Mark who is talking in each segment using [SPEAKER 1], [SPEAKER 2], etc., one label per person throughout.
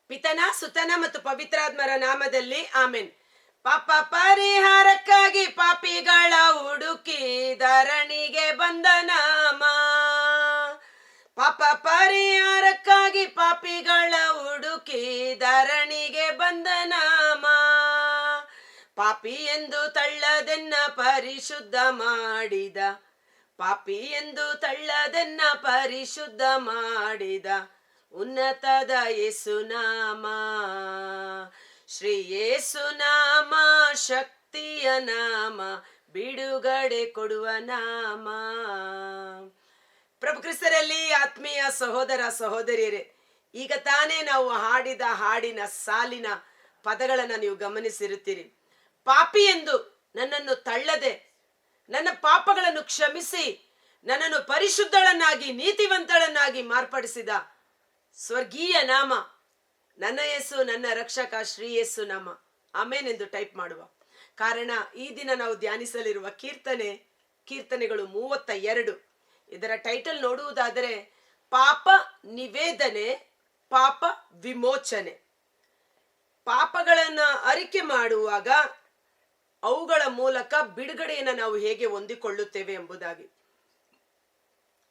[SPEAKER 1] ಪಿತನ ಸುತನ ಮತ್ತು ಪವಿತ್ರಾತ್ಮರ ನಾಮದಲ್ಲಿ ಆಮೆನ್. ಪಾಪ ಪರಿಹಾರಕ್ಕಾಗಿ ಪಾಪಿಗಳ ಹುಡುಕಿ ಧರಣಿಗೆ ಬಂದ ನಾಮ. ಪಾಪ ಪರಿಹಾರಕ್ಕಾಗಿ ಪಾಪಿಗಳ ಹುಡುಕಿ ಧರಣಿಗೆ ಬಂದ ನಾಮ. ಪಾಪಿ ಎಂದು ತಳ್ಳದೆನ್ನ ಪರಿಶುದ್ಧ ಮಾಡಿದ, ಪಾಪಿ ಎಂದು ತಳ್ಳದೆನ್ನ ಪರಿಶುದ್ಧ ಮಾಡಿದ ಉನ್ನತದ ಯೇಸುನಾಮ. ಶ್ರೀ ಯೇಸುನಾಮ ಶಕ್ತಿಯ ನಾಮ, ಬಿಡುಗಡೆ ಕೊಡುವ ನಾಮ. ಪ್ರಭು ಕ್ರಿಸ್ತರಲ್ಲಿ ಆತ್ಮೀಯ ಸಹೋದರ ಸಹೋದರಿಯರೇ, ಈಗ ತಾನೇ ನಾವು ಹಾಡಿದ ಹಾಡಿನ ಸಾಲಿನ ಪದಗಳನ್ನು ನೀವು ಗಮನಿಸಿರುತ್ತೀರಿ. ಪಾಪಿ ಎಂದು ನನ್ನನ್ನು ತಳ್ಳದೆ ನನ್ನ ಪಾಪಗಳನ್ನು ಕ್ಷಮಿಸಿ ನನ್ನನ್ನು ಪರಿಶುದ್ಧಳನ್ನಾಗಿ ನೀತಿವಂತಳನ್ನಾಗಿ ಮಾರ್ಪಡಿಸಿದ ಸ್ವರ್ಗೀಯ ನಾಮ ನನ್ನ ಯೇಸು, ನನ್ನ ರಕ್ಷಕ ಶ್ರೀ ಯೇಸು ನಾಮ. ಆಮೇನ್ ಎಂದು ಟೈಪ್ ಮಾಡುವ ಕಾರಣ ಈ ದಿನ ನಾವು ಧ್ಯಾನಿಸಲಿರುವ ಕೀರ್ತನೆಗಳು 32. ಇದರ ಟೈಟಲ್ ನೋಡುವುದಾದರೆ ಪಾಪ ನಿವೇದನೆ, ಪಾಪ ವಿಮೋಚನೆ. ಪಾಪಗಳನ್ನ ಅರಿಕೆ ಮಾಡುವಾಗ ಅವುಗಳ ಮೂಲಕ ಬಿಡುಗಡೆಯನ್ನು ನಾವು ಹೇಗೆ ಹೊಂದಿಕೊಳ್ಳುತ್ತೇವೆ ಎಂಬುದಾಗಿ.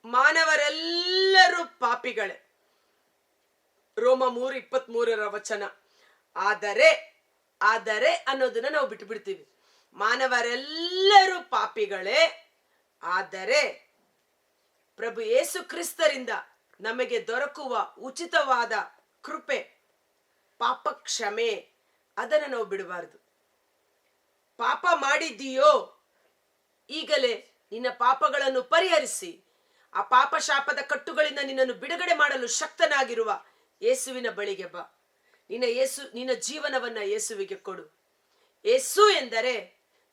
[SPEAKER 1] ಮಾನವರೆಲ್ಲರೂ ಪಾಪಿಗಳೇ, ರೋಮ 3:23 ವಚನ. ಆದರೆ ಅನ್ನೋದನ್ನ ನಾವು ಬಿಟ್ಟು ಬಿಡ್ತೀವಿ. ಮಾನವರೆಲ್ಲರೂ ಪಾಪಿಗಳೇ, ಆದರೆ ಪ್ರಭು ಯೇಸು ಕ್ರಿಸ್ತರಿಂದ ನಮಗೆ ದೊರಕುವ ಉಚಿತವಾದ ಕೃಪೆ, ಪಾಪ ಕ್ಷಮೆ, ಅದನ್ನು ನಾವು ಬಿಡಬಾರದು. ಪಾಪ ಮಾಡಿದ್ದೀಯೋ, ಈಗಲೇ ನಿನ್ನ ಪಾಪಗಳನ್ನು ಪರಿಹರಿಸಿ ಆ ಪಾಪ ಶಾಪದ ಕಟ್ಟುಗಳಿಂದ ನಿನ್ನನ್ನು ಬಿಡುಗಡೆ ಮಾಡಲು ಶಕ್ತನಾಗಿರುವ ಯೇಸುವಿನ ಬಳಿಗೆ ಬಾ. ನಿನ್ನ ಜೀವನವನ್ನ ಯೇಸುವಿಗೆ ಕೊಡು. ಯೇಸು ಎಂದರೆ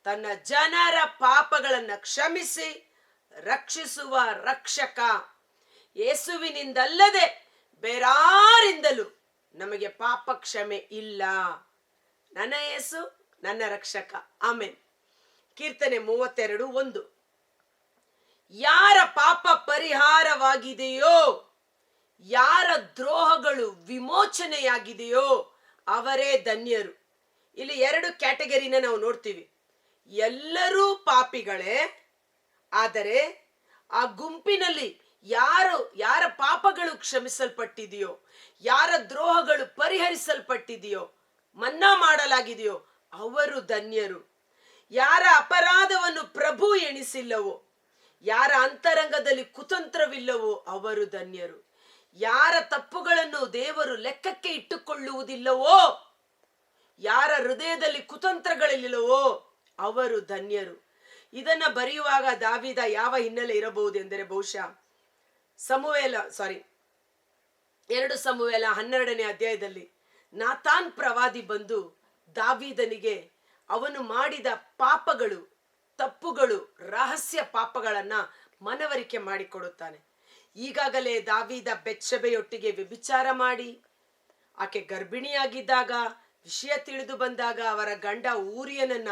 [SPEAKER 1] ತನ್ನ ಜನರ ಪಾಪಗಳನ್ನು ಕ್ಷಮಿಸಿ ರಕ್ಷಿಸುವ ರಕ್ಷಕ. ಯೇಸುವಿನಿಂದಲ್ಲದೆ ಬೇರಾರಿಂದಲೂ ನಮಗೆ ಪಾಪ ಕ್ಷಮೆ ಇಲ್ಲ. ನನ್ನ ಯೇಸು ನನ್ನ ರಕ್ಷಕ. ಆಮೆನ್. ಕೀರ್ತನೆ 32:1. ಯಾರ ಪಾಪ ಪರಿಹಾರವಾಗಿದೆಯೋ, ಯಾರ ದ್ರೋಹಗಳು ವಿಮೋಚನೆಯಾಗಿದೆಯೋ ಅವರೇ ಧನ್ಯರು. ಇಲ್ಲಿ 2 ಕ್ಯಾಟಗರಿನ ನಾವು ನೋಡ್ತೀವಿ. ಎಲ್ಲರೂ ಪಾಪಿಗಳೇ, ಆದರೆ ಆ ಗುಂಪಿನಲ್ಲಿ ಯಾರ ಪಾಪಗಳು ಕ್ಷಮಿಸಲ್ಪಟ್ಟಿದೆಯೋ, ಯಾರ ದ್ರೋಹಗಳು ಪರಿಹರಿಸಲ್ಪಟ್ಟಿದೆಯೋ, ಮನ್ನಾ ಮಾಡಲಾಗಿದೆಯೋ ಅವರು ಧನ್ಯರು. ಯಾರ ಅಪರಾಧವನ್ನು ಪ್ರಭು ಎಣಿಸಿಲ್ಲವೋ, ಯಾರ ಅಂತರಂಗದಲ್ಲಿ ಕುತಂತ್ರವಿಲ್ಲವೋ ಅವರು ಧನ್ಯರು. ಯಾರ ತಪ್ಪುಗಳನ್ನು ದೇವರು ಲೆಕ್ಕಕ್ಕೆ ಇಟ್ಟುಕೊಳ್ಳುವುದಿಲ್ಲವೋ, ಯಾರ ಹೃದಯದಲ್ಲಿ ಕುತಂತ್ರಗಳಿಲ್ಲವೋ ಅವರು ಧನ್ಯರು. ಇದನ್ನ ಬರೆಯುವಾಗ ದಾವೀದ ಯಾವ ಹಿನ್ನೆಲೆ ಇರಬಹುದು ಎಂದರೆ ಬಹುಶಃ 2 ಸಮುವೇಲ 12ನೇ ಅಧ್ಯಾಯದಲ್ಲಿ ನಾತಾನ್ ಪ್ರವಾದಿ ಬಂದು ದಾವೀದನಿಗೆ ಅವನು ಮಾಡಿದ ಪಾಪಗಳು, ತಪ್ಪುಗಳು, ರಹಸ್ಯ ಪಾಪಗಳನ್ನ ಮನವರಿಕೆ ಮಾಡಿಕೊಡುತ್ತಾನೆ. ಈಗಾಗಲೇ ದಾವೀದ ಬೆತ್ಷೆಬೆಯೊಟ್ಟಿಗೆ ವ್ಯಭಿಚಾರ ಮಾಡಿ ಆಕೆ ಗರ್ಭಿಣಿಯಾಗಿದ್ದಾಗ ವಿಷಯ ತಿಳಿದು ಬಂದಾಗ ಅವರ ಗಂಡ ಊರಿಯನನ್ನ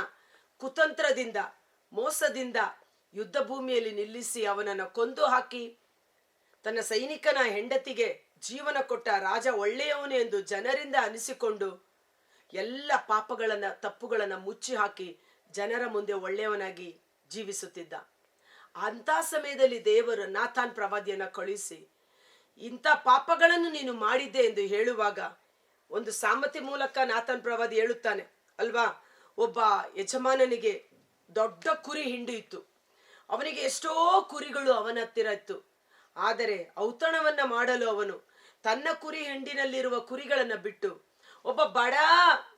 [SPEAKER 1] ಕುತಂತ್ರದಿಂದ, ಮೋಸದಿಂದ ಯುದ್ಧ ಭೂಮಿಯಲ್ಲಿ ನಿಲ್ಲಿಸಿ ಅವನನ್ನು ಕೊಂದು ಹಾಕಿ ತನ್ನ ಸೈನಿಕನ ಹೆಂಡತಿಗೆ ಜೀವನ ಕೊಟ್ಟ ರಾಜ ಒಳ್ಳೆಯವನು ಎಂದು ಜನರಿಂದ ಅನಿಸಿಕೊಂಡು ಎಲ್ಲ ತಪ್ಪುಗಳನ್ನ ಮುಚ್ಚಿ ಹಾಕಿ ಜನರ ಮುಂದೆ ಒಳ್ಳೆಯವನಾಗಿ ಜೀವಿಸುತ್ತಿದ್ದ. ಅಂತ ಸಮಯದಲ್ಲಿ ದೇವರು ನಾತಾನ್ ಪ್ರವಾದಿಯನ್ನ ಕಳುಹಿಸಿ ಇಂಥ ಪಾಪಗಳನ್ನು ನೀನು ಮಾಡಿದ್ದೆ ಎಂದು ಹೇಳುವಾಗ ಒಂದು ಸಾಮತಿ ಮೂಲಕ ನಾತಾನ್ ಪ್ರವಾದಿ ಹೇಳುತ್ತಾನೆ ಅಲ್ವಾ. ಒಬ್ಬ ಯಜಮಾನನಿಗೆ ದೊಡ್ಡ ಕುರಿ ಹಿಂಡು ಇತ್ತು. ಅವನಿಗೆ ಎಷ್ಟೋ ಕುರಿಗಳು ಅವನ ಹತ್ತಿರ ಇತ್ತು. ಆದರೆ ಔತಣವನ್ನ ಮಾಡಲು ಅವನು ತನ್ನ ಕುರಿ ಹಿಂಡಿನಲ್ಲಿರುವ ಕುರಿಗಳನ್ನ ಬಿಟ್ಟು ಒಬ್ಬ ಬಡ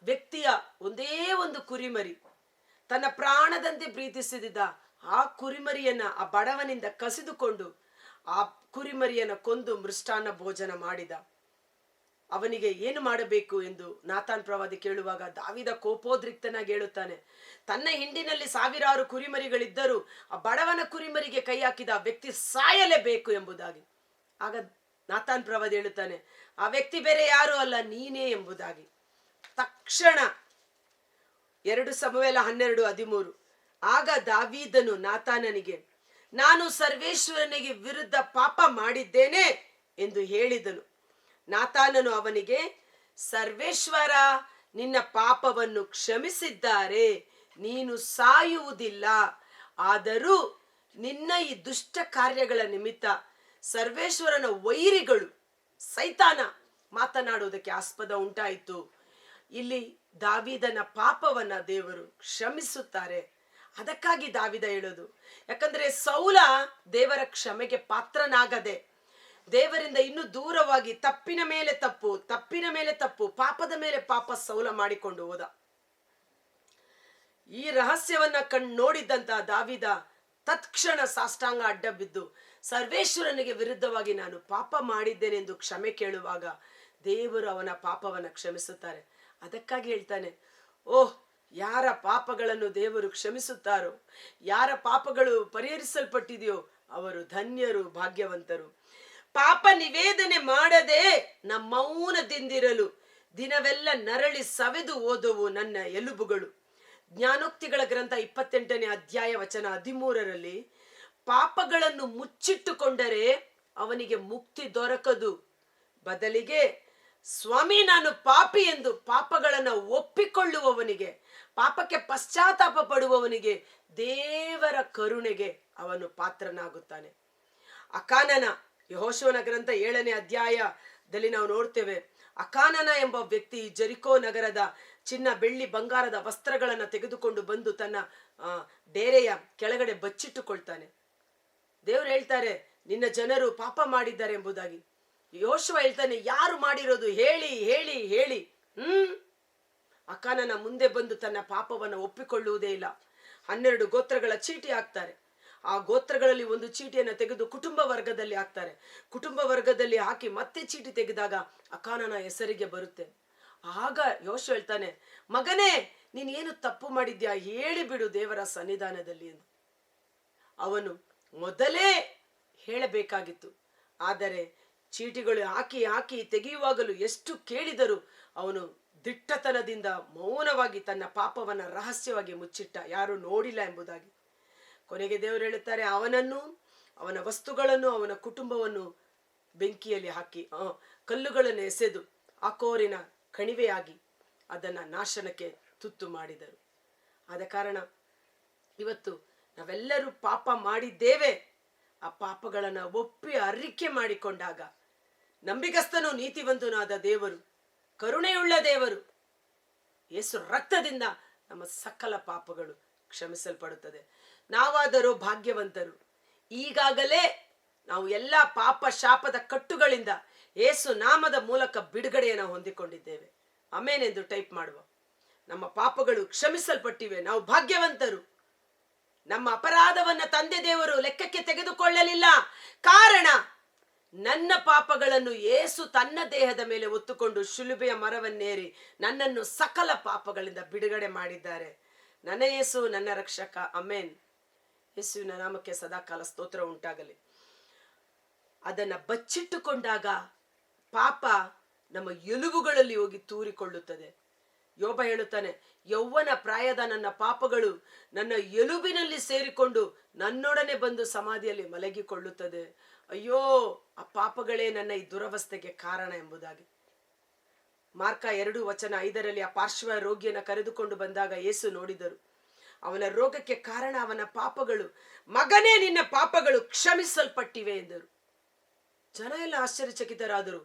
[SPEAKER 1] ವ್ಯಕ್ತಿಯ ಒಂದೇ ಒಂದು ಕುರಿಮರಿ, ತನ್ನ ಪ್ರಾಣದಂತೆ ಪ್ರೀತಿಸಿದ ಆ ಕುರಿಮರಿಯನ್ನ ಆ ಬಡವನಿಂದ ಕಸಿದುಕೊಂಡು ಆ ಕುರಿಮರಿಯನ್ನ ಕೊಂದು ಮೃಷ್ಟಾನ್ನ ಭೋಜನ ಮಾಡಿದ. ಅವನಿಗೆ ಏನು ಮಾಡಬೇಕು ಎಂದು ನಾತಾನ್ ಪ್ರವಾದಿ ಕೇಳುವಾಗ ದಾವೀದ ಕೋಪೋದ್ರಿಕ್ತನಾಗಿ ಹೇಳುತ್ತಾನೆ, ತನ್ನ ಹಿಂಡಿನಲ್ಲಿ 1000 ಕುರಿಮರಿಗಳಿದ್ದರೂ ಆ ಬಡವನ ಕುರಿಮರಿಗೆ ಕೈ ಹಾಕಿದ ಆ ವ್ಯಕ್ತಿ ಸಾಯಲೇಬೇಕು ಎಂಬುದಾಗಿ. ಆಗ ನಾತಾನ್ ಪ್ರವಾದಿ ಹೇಳುತ್ತಾನೆ, ಆ ವ್ಯಕ್ತಿ ಬೇರೆ ಯಾರು ಅಲ್ಲ, ನೀನೇ ಎಂಬುದಾಗಿ. ತಕ್ಷಣ 2 ಸಮುವೇಲ 12:13. ಆಗ ದಾವೀದನು ನಾತಾನನಿಗೆ, ನಾನು ಸರ್ವೇಶ್ವರನಿಗೆ ವಿರುದ್ಧ ಪಾಪ ಮಾಡಿದ್ದೇನೆ ಎಂದು ಹೇಳಿದನು. ನಾತಾನನು ಅವನಿಗೆ, ಸರ್ವೇಶ್ವರ ನಿನ್ನ ಪಾಪವನ್ನು ಕ್ಷಮಿಸಿದ್ದಾರೆ, ನೀನು ಸಾಯುವುದಿಲ್ಲ. ಆದರೂ ನಿನ್ನ ಈ ದುಷ್ಟ ಕಾರ್ಯಗಳ ನಿಮಿತ್ತ ಸರ್ವೇಶ್ವರನ ವೈರಿಗಳು ಸೈತಾನ ಮಾತನಾಡುವುದಕ್ಕೆ ಆಸ್ಪದ ಉಂಟಾಯಿತು. ಇಲ್ಲಿ ದಾವೀದನ ಪಾಪವನ್ನ ದೇವರು ಕ್ಷಮಿಸುತ್ತಾರೆ. ಅದಕ್ಕಾಗಿ ದಾವೀದ ಹೇಳೋದು, ಯಾಕಂದ್ರೆ ಸೌಲ ದೇವರ ಕ್ಷಮೆಗೆ ಪಾತ್ರನಾಗದೆ ದೇವರಿಂದ ಇನ್ನೂ ದೂರವಾಗಿ ತಪ್ಪಿನ ಮೇಲೆ ತಪ್ಪು, ಪಾಪದ ಮೇಲೆ ಪಾಪ ಸೌಲ ಮಾಡಿಕೊಂಡು ಹೋದ. ಈ ರಹಸ್ಯವನ್ನ ನೋಡಿದ್ದಂತ ದಾವೀದ ತತ್ಕ್ಷಣ ಸಾಷ್ಟಾಂಗ ಅಡ್ಡ ಬಿದ್ದು ಸರ್ವೇಶ್ವರನಿಗೆ ವಿರುದ್ಧವಾಗಿ ನಾನು ಪಾಪ ಮಾಡಿದ್ದೇನೆಂದು ಕ್ಷಮೆ ಕೇಳುವಾಗ ದೇವರು ಅವನ ಪಾಪವನ್ನ ಕ್ಷಮಿಸುತ್ತಾರೆ. ಅದಕ್ಕಾಗಿ ಹೇಳ್ತಾನೆ, ಓಹ್, ಯಾರ ಪಾಪಗಳನ್ನು ದೇವರು ಕ್ಷಮಿಸುತ್ತಾರೋ, ಯಾರ ಪಾಪಗಳು ಪರಿಹರಿಸಲ್ಪಟ್ಟಿದೆಯೋ ಅವರು ಧನ್ಯರು, ಭಾಗ್ಯವಂತರು. ಪಾಪ ನಿವೇದನೆ ಮಾಡದೆ ಮೌನದಿಂದಿರಲು ದಿನವೆಲ್ಲ ನರಳಿ ಸವೆದು ಓದುವು ನನ್ನ ಎಲುಬುಗಳು. ಜ್ಞಾನೋಕ್ತಿಗಳ ಗ್ರಂಥ 28ನೇ ಅಧ್ಯಾಯ ವಚನ 13ರಲ್ಲಿ ಪಾಪಗಳನ್ನು ಮುಚ್ಚಿಟ್ಟುಕೊಂಡರೆ ಅವನಿಗೆ ಮುಕ್ತಿ ದೊರಕದು. ಬದಲಿಗೆ ಸ್ವಾಮಿ ನಾನು ಪಾಪಿ ಎಂದು ಪಾಪಗಳನ್ನು ಒಪ್ಪಿಕೊಳ್ಳುವವನಿಗೆ, ಪಾಪಕ್ಕೆ ಪಶ್ಚಾತ್ತಾಪ ಪಡುವವನಿಗೆ ದೇವರ ಕರುಣೆಗೆ ಅವನು ಪಾತ್ರನಾಗುತ್ತಾನೆ. ಅಕಾನನ ಯೆಹೋಶುವನ ಗ್ರಂಥ 7ನೇ ಅಧ್ಯಾಯದಲ್ಲಿ ನಾವು ನೋಡ್ತೇವೆ. ಅಕಾನನ ಎಂಬ ವ್ಯಕ್ತಿ ಜೆರಿಕೋ ನಗರದ ಚಿನ್ನ, ಬೆಳ್ಳಿ, ಬಂಗಾರದ ವಸ್ತ್ರಗಳನ್ನು ತೆಗೆದುಕೊಂಡು ಬಂದು ತನ್ನ ಡೇರೆಯ ಕೆಳಗಡೆ ಬಚ್ಚಿಟ್ಟುಕೊಳ್ತಾನೆ. ದೇವರು ಹೇಳ್ತಾರೆ, ನಿನ್ನ ಜನರು ಪಾಪ ಮಾಡಿದ್ದಾರೆ ಎಂಬುದಾಗಿ. ಯೆಹೋಶುವ ಹೇಳ್ತಾನೆ, ಯಾರು ಮಾಡಿರೋದು ಹೇಳಿ ಹೇಳಿ ಹೇಳಿ. ಅಕಾನನ ಮುಂದೆ ಬಂದು ತನ್ನ ಪಾಪವನ್ನು ಒಪ್ಪಿಕೊಳ್ಳುವುದೇ ಇಲ್ಲ. 12 ಗೋತ್ರಗಳ ಚೀಟಿ ಹಾಕ್ತಾರೆ. ಆ ಗೋತ್ರಗಳಲ್ಲಿ ಒಂದು ಚೀಟಿಯನ್ನು ತೆಗೆದು ಕುಟುಂಬ ವರ್ಗದಲ್ಲಿ ಹಾಕ್ತಾರೆ. ಕುಟುಂಬ ವರ್ಗದಲ್ಲಿ ಹಾಕಿ ಮತ್ತೆ ಚೀಟಿ ತೆಗೆದಾಗ ಅಕಾನನ ಹೆಸರಿಗೆ ಬರುತ್ತೆ. ಆಗ ಯೆಹೋಶುವ ಹೇಳ್ತಾನೆ, ಮಗನೇ, ನೀನ್ ಏನು ತಪ್ಪು ಮಾಡಿದ್ಯಾ ಹೇಳಿ ಬಿಡು ದೇವರ ಸನ್ನಿಧಾನದಲ್ಲಿ ಎಂದು. ಅವನು ಮೊದಲೇ ಹೇಳಬೇಕಾಗಿತ್ತು. ಆದರೆ ಚೀಟಿಗಳು ಹಾಕಿ ಹಾಕಿ ತೆಗೆಯುವಾಗಲೂ ಎಷ್ಟು ಕೇಳಿದರೂ ಅವನು ದಿಟ್ಟತನದಿಂದ ಮೌನವಾಗಿ ತನ್ನ ಪಾಪವನ್ನ ರಹಸ್ಯವಾಗಿ ಮುಚ್ಚಿಟ್ಟ, ಯಾರು ನೋಡಿಲ್ಲ ಎಂಬುದಾಗಿ. ಕೊನೆಗೆ ದೇವರು ಹೇಳುತ್ತಾರೆ, ಅವನನ್ನು, ಅವನ ವಸ್ತುಗಳನ್ನು, ಅವನ ಕುಟುಂಬವನ್ನು ಬೆಂಕಿಯಲ್ಲಿ ಹಾಕಿ ಕಲ್ಲುಗಳನ್ನು ಎಸೆದು ಆಕೋರಿನ ಕಣಿವೆಯಾಗಿ ಅದನ್ನ ನಾಶನಕ್ಕೆ ತುತ್ತು ಮಾಡಿದರು. ಆದ ಕಾರಣ ಇವತ್ತು ನಾವೆಲ್ಲರೂ ಪಾಪ ಮಾಡಿದ್ದೇವೆ. ಆ ಪಾಪಗಳನ್ನು ಒಪ್ಪಿ ಅರಿಕೆ ಮಾಡಿಕೊಂಡಾಗ ನಂಬಿಗಸ್ತನು ನೀತಿವಂತನಾದ ದೇವರು, ಕರುಣೆಯುಳ್ಳ ದೇವರು ಯೇಸು ರಕ್ತದಿಂದ ನಮ್ಮ ಸಕಲ ಪಾಪಗಳು ಕ್ಷಮಿಸಲ್ಪಡುತ್ತದೆ. ನಾವಾದರೂ ಭಾಗ್ಯವಂತರು. ಈಗಾಗಲೇ ನಾವು ಎಲ್ಲ ಪಾಪ ಶಾಪದ ಕಟ್ಟುಗಳಿಂದ ಯೇಸು ನಾಮದ ಮೂಲಕ ಬಿಡುಗಡೆಯನ್ನು ಹೊಂದಿಕೊಂಡಿದ್ದೇವೆ. ಆಮೇನ್ ಎಂದು ಟೈಪ್ ಮಾಡುವ. ನಮ್ಮ ಪಾಪಗಳು ಕ್ಷಮಿಸಲ್ಪಟ್ಟಿವೆ. ನಾವು ಭಾಗ್ಯವಂತರು. ನಮ್ಮ ಅಪರಾಧವನ್ನ ತಂದೆ ದೇವರು ಲೆಕ್ಕಕ್ಕೆ ತೆಗೆದುಕೊಳ್ಳಲಿಲ್ಲ. ಕಾರಣ, ನನ್ನ ಪಾಪಗಳನ್ನು ಯೇಸು ತನ್ನ ದೇಹದ ಮೇಲೆ ಹೊತ್ತುಕೊಂಡು ಶಿಲುಬೆಯ ಮರವನ್ನೇರಿ ನನ್ನನ್ನು ಸಕಲ ಪಾಪಗಳಿಂದ ಬಿಡುಗಡೆ ಮಾಡಿದ್ದಾರೆ. ನನ್ನ ಯೇಸು ನನ್ನ ರಕ್ಷಕ. ಆಮೆನ್. ಯೇಸುವಿನ ನಾಮಕ್ಕೆ ಸದಾಕಾಲ ಸ್ತೋತ್ರ ಉಂಟಾಗಲಿ. ಅದನ್ನ ಬಚ್ಚಿಟ್ಟುಕೊಂಡಾಗ ಪಾಪ ನಮ್ಮ ಎಲುಬುಗಳಲ್ಲಿ ಹೋಗಿ ತೂರಿಕೊಳ್ಳುತ್ತದೆ. ಯೋಬ ಹೇಳುತ್ತಾನೆ, ಯೌವನ ಪ್ರಾಯದ ನನ್ನ ಪಾಪಗಳು ನನ್ನ ಎಲುಬಿನಲ್ಲಿ ಸೇರಿಕೊಂಡು ನನ್ನೊಡನೆ ಬಂದು ಸಮಾಧಿಯಲ್ಲಿ ಮಲಗಿಕೊಳ್ಳುತ್ತದೆ. ಅಯ್ಯೋ, ಆ ಪಾಪಗಳೇ ನನ್ನ ಈ ದುರವಸ್ಥೆಗೆ ಕಾರಣ ಎಂಬುದಾಗಿ. ಮಾರ್ಕ 2:5 ಆ ಪಾರ್ಶ್ವ ರೋಗಿಯನ್ನು ಕರೆದುಕೊಂಡು ಬಂದಾಗ ಯೇಸು ನೋಡಿದರು. ಅವನ ರೋಗಕ್ಕೆ ಕಾರಣ ಅವನ ಪಾಪಗಳು. ಮಗನೇ, ನಿನ್ನ ಪಾಪಗಳು ಕ್ಷಮಿಸಲ್ಪಟ್ಟಿವೆ ಎಂದರು. ಜನ ಎಲ್ಲ ಆಶ್ಚರ್ಯಚಕಿತರಾದರು.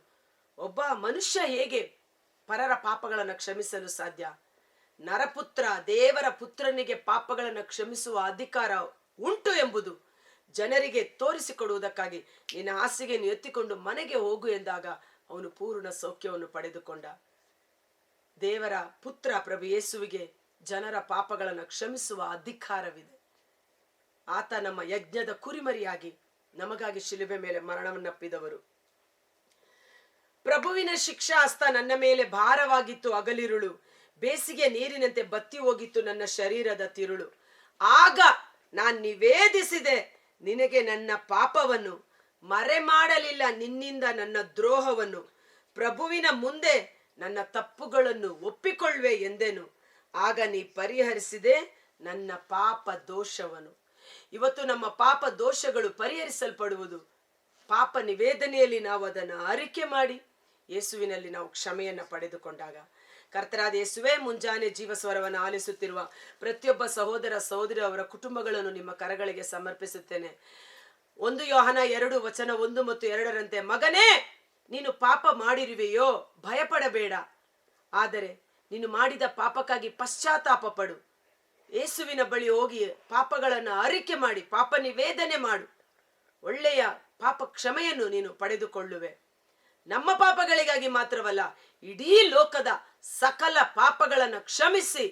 [SPEAKER 1] ಒಬ್ಬ ಮನುಷ್ಯ ಹೇಗೆ ಪರರ ಪಾಪಗಳನ್ನು ಕ್ಷಮಿಸಲು ಸಾಧ್ಯ? ನರಪುತ್ರ, ದೇವರ ಪುತ್ರನಿಗೆ ಪಾಪಗಳನ್ನು ಕ್ಷಮಿಸುವ ಅಧಿಕಾರ ಉಂಟು ಎಂಬುದು ಜನರಿಗೆ ತೋರಿಸಿಕೊಡುವುದಕ್ಕಾಗಿ ನಿನ್ನ ಹಾಸಿಗೆಯನ್ನು ಎತ್ತಿಕೊಂಡು ಮನೆಗೆ ಹೋಗು ಎಂದಾಗ ಅವನು ಪೂರ್ಣ ಸೌಖ್ಯವನ್ನು ಪಡೆದುಕೊಂಡ. ದೇವರ ಪುತ್ರ ಪ್ರಭು ಯೇಸುವಿಗೆ ಜನರ ಪಾಪಗಳನ್ನು ಕ್ಷಮಿಸುವ ಅಧಿಕಾರವಿದೆ. ಆತ ನಮ್ಮ ಯಜ್ಞದ ಕುರಿಮರಿಯಾಗಿ ನಮಗಾಗಿ ಶಿಲುಬೆ ಮೇಲೆ ಮರಣವನ್ನಪ್ಪಿದವರು. ಪ್ರಭುವಿನ ಶಿಕ್ಷಾ ಹಸ್ತ ನನ್ನ ಮೇಲೆ ಭಾರವಾಗಿತ್ತು ಹಗಲಿರುಳು, ಬೇಸಿಗೆ ನೀರಿನಂತೆ ಬತ್ತಿ ಹೋಗಿತ್ತು ನನ್ನ ಶರೀರದ ತಿರುಳು. ಆಗ ನಾನು ನಿವೇದಿಸಿದೆ ನಿನಗೆ ನನ್ನ ಪಾಪವನ್ನು, ಮರೆ ಮಾಡಲಿಲ್ಲ ನಿನ್ನಿಂದ ನನ್ನ ದ್ರೋಹವನ್ನು. ಪ್ರಭುವಿನ ಮುಂದೆ ನನ್ನ ತಪ್ಪುಗಳನ್ನು ಒಪ್ಪಿಕೊಳ್ಳುವೆ ಎಂದೆನು. ಆಗ ನೀ ಪರಿಹರಿಸಿದೆ ನನ್ನ ಪಾಪ ದೋಷವನ್ನು. ಇವತ್ತು ನಮ್ಮ ಪಾಪ ದೋಷಗಳು ಪರಿಹರಿಸಲ್ಪಡುವುದು ಪಾಪ ನಿವೇದನೆಯಲ್ಲಿ ನಾವು ಅದನ್ನು ಅರಿಕೆ ಮಾಡಿ ಯೇಸುವಿನಲ್ಲಿ ನಾವು ಕ್ಷಮೆಯನ್ನು ಪಡೆದುಕೊಂಡಾಗ. ಕರ್ತರಾದ ಯೇಸುವೇ, ಮುಂಜಾನೆ ಜೀವಸ್ವರವನ್ನು ಆಲಿಸುತ್ತಿರುವ ಪ್ರತಿಯೊಬ್ಬ ಸಹೋದರ ಸಹೋದರಿ ಅವರ ಕುಟುಂಬಗಳನ್ನು ನಿಮ್ಮ ಕರಗಳಿಗೆ ಸಮರ್ಪಿಸುತ್ತೇನೆ. 1 ಯೋಹನ 2:1 ಮತ್ತು 2 ಮಗನೇ, ನೀನು ಪಾಪ ಮಾಡಿರುವೆಯೋ ಭಯಪಡಬೇಡ, ಆದರೆ ನೀನು ಮಾಡಿದ ಪಾಪಕ್ಕಾಗಿ ಪಶ್ಚಾತ್ತಾಪ ಪಡು. ಯೇಸುವಿನ ಬಳಿ ಹೋಗಿ ಪಾಪಗಳನ್ನು ಅರಿಕೆ ಮಾಡಿ ಪಾಪ ನಿವೇದನೆ ಮಾಡು. ಒಳ್ಳೆಯ ಪಾಪ ಕ್ಷಮೆಯನ್ನು ನೀನು ಪಡೆದುಕೊಳ್ಳುವೆ. ನಮ್ಮ ಪಾಪಗಳಿಗಾಗಿ ಮಾತ್ರವಲ್ಲ, ಇಡೀ ಲೋಕದ ಸಕಲ ಪಾಪಗಳನ್ನು ಕ್ಷಮಿಸಿ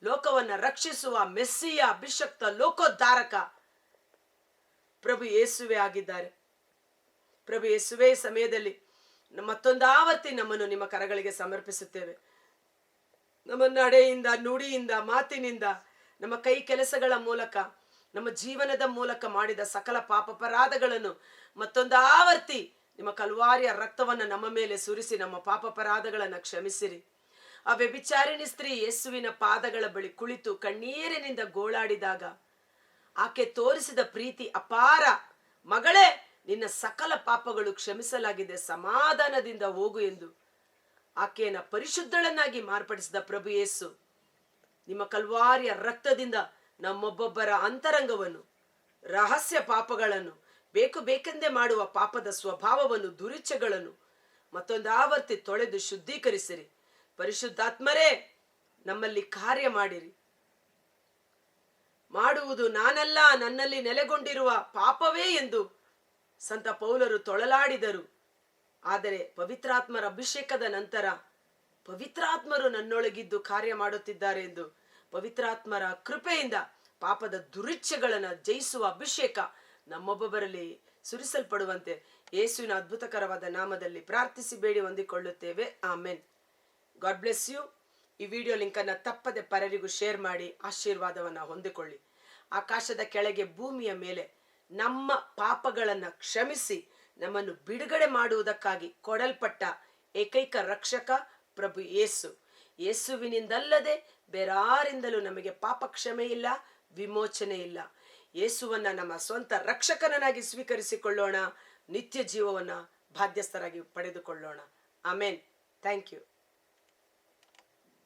[SPEAKER 1] ಲೋಕವನ್ನು ರಕ್ಷಿಸುವ ಮೆಸ್ಸಿಯ ಅಭಿಷಕ್ತ ಲೋಕೋದ್ಧಾರಕ ಪ್ರಭು ಯೇಸುವೆ ಆಗಿದ್ದಾರೆ. ಪ್ರಭು ಯೇಸುವೆ, ಸಮಯದಲ್ಲಿ ಮತ್ತೊಂದಾವರ್ತಿ ನಮ್ಮನ್ನು ನಿಮ್ಮ ಕರಗಳಿಗೆ ಸಮರ್ಪಿಸುತ್ತೇವೆ. ನಮ್ಮ ನಡೆಯಿಂದ, ನುಡಿಯಿಂದ, ಮಾತಿನಿಂದ, ನಮ್ಮ ಕೈ ಕೆಲಸಗಳ ಮೂಲಕ, ನಮ್ಮ ಜೀವನದ ಮೂಲಕ ಮಾಡಿದ ಸಕಲ ಪಾಪಪರಾಧಗಳನ್ನು ಮತ್ತೊಂದಾವರ್ತಿ ನಿಮ್ಮ ಕಲ್ವಾರಿಯ ರಕ್ತವನ್ನು ನಮ್ಮ ಮೇಲೆ ಸುರಿಸಿ ನಮ್ಮ ಪಾಪಪರಾಧಗಳನ್ನು ಕ್ಷಮಿಸಿರಿ. ಆ ವ್ಯಭಿಚಾರಿಣಿ ಸ್ತ್ರೀ ಯೇಸುವಿನ ಪಾದಗಳ ಬಳಿ ಕುಳಿತು ಕಣ್ಣೀರಿನಿಂದ ಗೋಳಾಡಿದಾಗ ಆಕೆ ತೋರಿಸಿದ ಪ್ರೀತಿ ಅಪಾರ. ಮಗಳೇ, ನಿನ್ನ ಸಕಲ ಪಾಪಗಳು ಕ್ಷಮಿಸಲಾಗಿದೆ, ಸಮಾಧಾನದಿಂದ ಹೋಗು ಎಂದು ಆಕೆಯನ್ನು ಪರಿಶುದ್ಧಳನ್ನಾಗಿ ಮಾರ್ಪಡಿಸಿದ ಪ್ರಭು ಯೇಸು, ನಿಮ್ಮ ಕಲ್ವಾರಿಯ ರಕ್ತದಿಂದ ನಮ್ಮೊಬ್ಬೊಬ್ಬರ ಅಂತರಂಗವನ್ನು, ರಹಸ್ಯ ಪಾಪಗಳನ್ನು, ಬೇಕು ಬೇಕೆಂದೇ ಮಾಡುವ ಪಾಪದ ಸ್ವಭಾವವನ್ನು, ದುರಿಚ್ಛೆಗಳನ್ನು ಮತ್ತೊಂದಾವರ್ತಿ ತೊಳೆದು ಶುದ್ಧೀಕರಿಸಿರಿ. ಪರಿಶುದ್ಧಾತ್ಮರೇ, ನಮ್ಮಲ್ಲಿ ಕಾರ್ಯ ಮಾಡಿರಿ. ಮಾಡುವುದು ನಾನಲ್ಲ, ನನ್ನಲ್ಲಿ ನೆಲೆಗೊಂಡಿರುವ ಪಾಪವೇ ಎಂದು ಸಂತ ಪೌಲರು ತೊಳಲಾಡಿದರು. ಆದರೆ ಪವಿತ್ರಾತ್ಮರ ಅಭಿಷೇಕದ ನಂತರ ಪವಿತ್ರಾತ್ಮರು ನನ್ನೊಳಗಿದ್ದು ಕಾರ್ಯ ಮಾಡುತ್ತಿದ್ದಾರೆ ಎಂದು ಪವಿತ್ರಾತ್ಮರ ಕೃಪೆಯಿಂದ ಪಾಪದ ದುರಿಚ್ಛೆಗಳನ್ನು ಜಯಿಸುವ ಅಭಿಷೇಕ ನಮ್ಮೊಬ್ಬೊಬ್ಬರಲ್ಲಿ ಸುರಿಸಲ್ಪಡುವಂತೆ ಯೇಸುವಿನ ಅದ್ಭುತಕರವಾದ ನಾಮದಲ್ಲಿ ಪ್ರಾರ್ಥಿಸಿ ಬೇಡಿ ಹೊಂದಿಕೊಳ್ಳುತ್ತೇವೆ. ಆಮೆನ್. God bless you. ಈ ವಿಡಿಯೋ ಲಿಂಕನ್ನು ತಪ್ಪದೆ ಪರರಿಗೂ ಶೇರ್ ಮಾಡಿ ಆಶೀರ್ವಾದವನ್ನು ಹೊಂದಿಕೊಳ್ಳಿ. ಆಕಾಶದ ಕೆಳಗೆ ಭೂಮಿಯ ಮೇಲೆ ನಮ್ಮ ಪಾಪಗಳನ್ನು ಕ್ಷಮಿಸಿ ನಮ್ಮನ್ನು ಬಿಡುಗಡೆ ಮಾಡುವುದಕ್ಕಾಗಿ ಕೊಡಲ್ಪಟ್ಟ ಏಕೈಕ ರಕ್ಷಕ ಪ್ರಭು ಯೇಸು. ಯೇಸುವಿನಿಂದಲ್ಲದೆ ಬೇರಾರಿಂದಲೂ ನಮಗೆ ಪಾಪ ಕ್ಷಮೆ ಇಲ್ಲ, ವಿಮೋಚನೆ ಇಲ್ಲ. ಯೇಸುವನ್ನ ನಮ್ಮ ಸ್ವಂತ ರಕ್ಷಕನನ್ನಾಗಿ ಸ್ವೀಕರಿಸಿಕೊಳ್ಳೋಣ. ನಿತ್ಯ ಜೀವವನ್ನು ಬಾಧ್ಯಸ್ಥರಾಗಿ ಪಡೆದುಕೊಳ್ಳೋಣ. ಆಮೆನ್. Thank you.